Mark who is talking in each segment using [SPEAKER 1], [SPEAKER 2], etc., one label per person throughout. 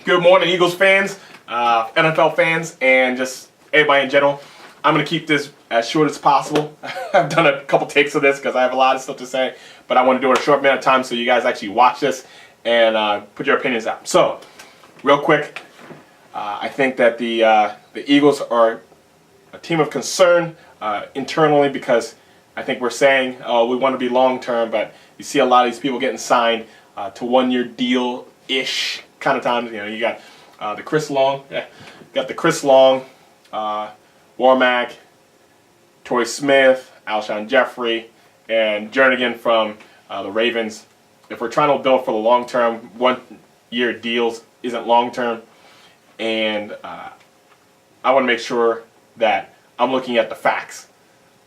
[SPEAKER 1] Good morning, Eagles fans, NFL fans, and just everybody in general. I'm going to keep this as short as possible. I've done a couple takes of this because I have a lot of stuff to say, but I want to do it in a short amount of time so you guys actually watch this and put your opinions out. So, real quick, I think that the Eagles are a team of concern internally because I think we're saying, oh, we want to be long-term, but you see a lot of these people getting signed to one-year deal-ish kind of times. You know, you got the Chris Long, Warmack, Torrey Smith, Alshon Jeffrey, and Jernigan from the Ravens. If we're trying to build for the long term, one-year deals isn't long term, and I want to make sure that I'm looking at the facts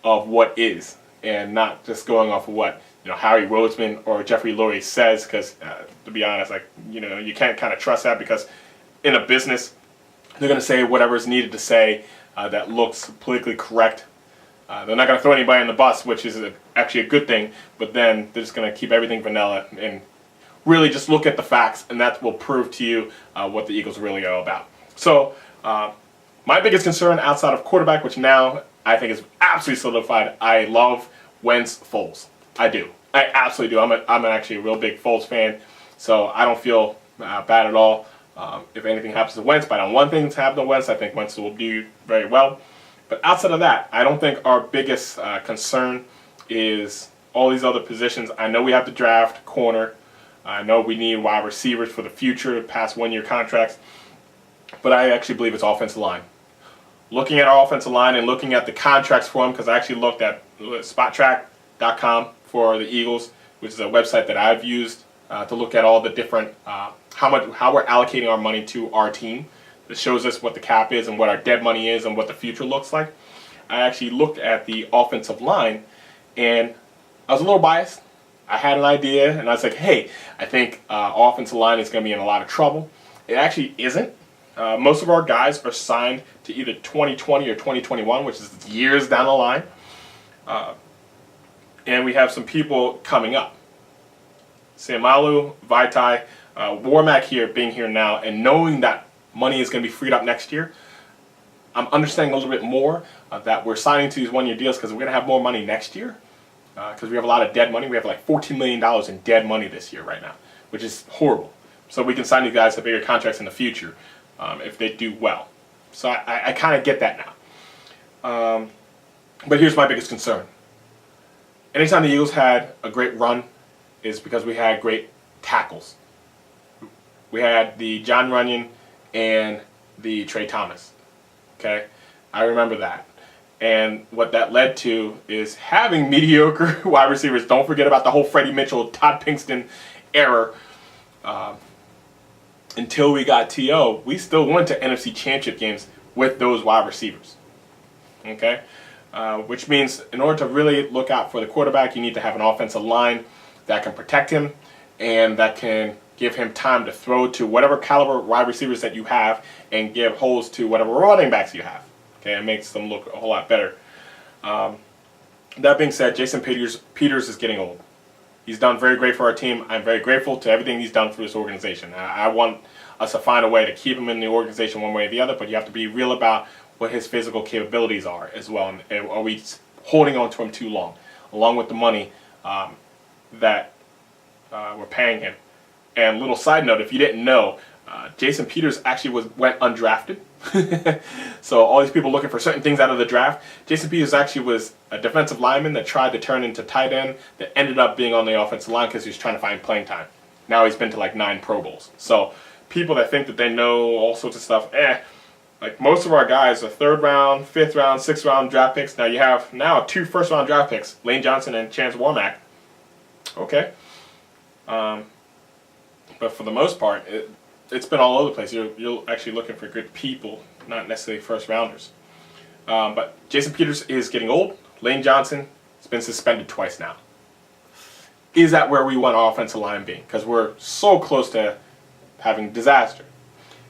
[SPEAKER 1] of what is, and not just going off of what Harry Roseman or Jeffrey Lurie says. Because to be honest, you can't kind of trust that, because in a business they're going to say whatever is needed to say that looks politically correct. They're not going to throw anybody in the bus, which is actually a good thing, but then they're just going to keep everything vanilla and really just look at the facts, and that will prove to you what the Eagles really are about. So my biggest concern outside of quarterback, which now I think is absolutely solidified, I love Wentz, Foles. I do. I absolutely do. I'm actually a real big Foles fan, so I don't feel bad at all if anything happens to Wentz. But I don't want things to happen to Wentz. I think Wentz will do very well. But outside of that, I don't think our biggest concern is all these other positions. I know we have to draft corner. I know we need wide receivers for the future, past one-year contracts. But I actually believe it's offensive line. Looking at our offensive line and looking at the contracts for them, because I actually looked at spottrack.com for the Eagles, which is a website that I've used to look at all the different how we're allocating our money to our team. It shows us what the cap is and what our dead money is and what the future looks like. I actually looked at the offensive line, and I was a little biased. I had an idea, and I was like, hey, I think offensive line is going to be in a lot of trouble. It actually isn't. Most of our guys are signed to either 2020 or 2021, which is years down the line. And we have some people coming up. Samalu, Vaitai, Warmack being here now, and knowing that money is going to be freed up next year, I'm understanding a little bit more that we're signing to these one-year deals because we're going to have more money next year, because we have a lot of dead money. We have like $14 million in dead money this year right now, which is horrible. So we can sign these guys to bigger contracts in the future if they do well. So I kind of get that now. But here's my biggest concern. Anytime the Eagles had a great run is because we had great tackles. We had the John Runyon and the Trey Thomas. Okay? I remember that. And what that led to is having mediocre wide receivers. Don't forget about the whole Freddie Mitchell, Todd Pinkston era. Until we got T.O., we still went to NFC Championship games with those wide receivers. Okay? Which means in order to really look out for the quarterback, you need to have an offensive line that can protect him and that can give him time to throw to whatever caliber wide receivers that you have and give holes to whatever running backs you have. Okay, it makes them look a whole lot better. That being said, Jason Peters is getting old. He's done very great for our team. I'm very grateful to everything he's done for this organization. I want us to find a way to keep him in the organization one way or the other, but you have to be real about what his physical capabilities are as well. And are we holding on to him too long, along with the money that we're paying him? And little side note, if you didn't know, Jason Peters actually went undrafted. So all these people looking for certain things out of the draft, Jason Peters actually was a defensive lineman that tried to turn into tight end that ended up being on the offensive line because he was trying to find playing time. Now he's been to like 9 Pro Bowls. So people that think that they know all sorts of stuff, like most of our guys are 3rd round, 5th round, 6th round draft picks. Now you have 2 first round draft picks, Lane Johnson and Chance Warmack. Okay. But for the most part, it's been all over the place. You're actually looking for good people, not necessarily first rounders. But Jason Peters is getting old. Lane Johnson has been suspended twice now. Is that where we want our offensive line being? Because we're so close to having disaster.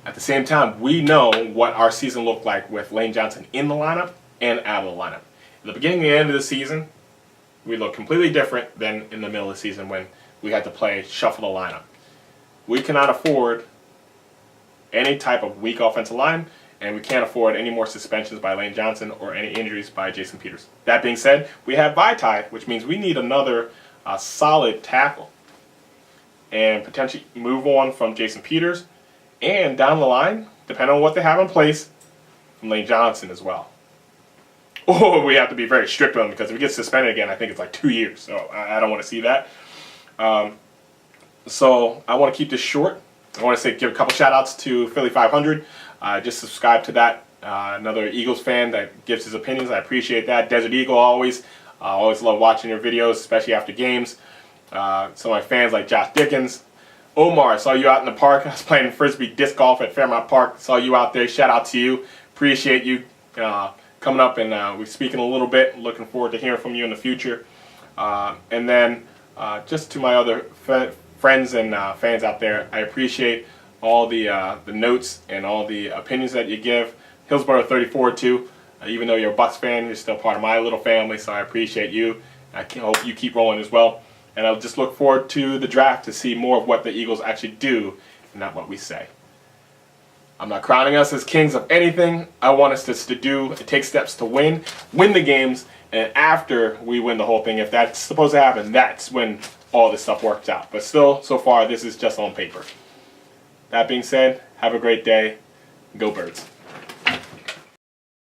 [SPEAKER 1] At the same time, we know what our season looked like with Lane Johnson in the lineup and out of the lineup. At the beginning and the end of the season, we looked completely different than in the middle of the season when we had to shuffle the lineup. We cannot afford any type of weak offensive line, and we can't afford any more suspensions by Lane Johnson or any injuries by Jason Peters. That being said, we have Vaitai, which means we need another solid tackle, and potentially move on from Jason Peters, and down the line, depending on what they have in place, from Lane Johnson as well. Oh, we have to be very strict on him, because if he gets suspended again, I think it's like 2 years. So I don't want to see that. So I want to keep this short. I want to give a couple shout outs to Philly 500. Just subscribe to that. Another Eagles fan that gives his opinions. I appreciate that. Desert Eagle always. Always love watching your videos, especially after games. Some of my fans like Josh Dickens. Omar, I saw you out in the park. I was playing Frisbee disc golf at Fairmount Park. Saw you out there. Shout out to you. Appreciate you coming up, and we're speaking a little bit. Looking forward to hearing from you in the future. And then just to my other friends and fans out there, I appreciate all the notes and all the opinions that you give. Hillsborough 34 too. Even though you're a Bucs fan, you're still part of my little family, so I appreciate you. I hope you keep rolling as well. And I'll just look forward to the draft to see more of what the Eagles actually do and not what we say. I'm not crowning us as kings of anything. I want us to do and take steps to win the games, and after we win the whole thing, if that's supposed to happen, that's when all this stuff works out. But still, so far, this is just on paper. That being said, have a great day. Go Birds.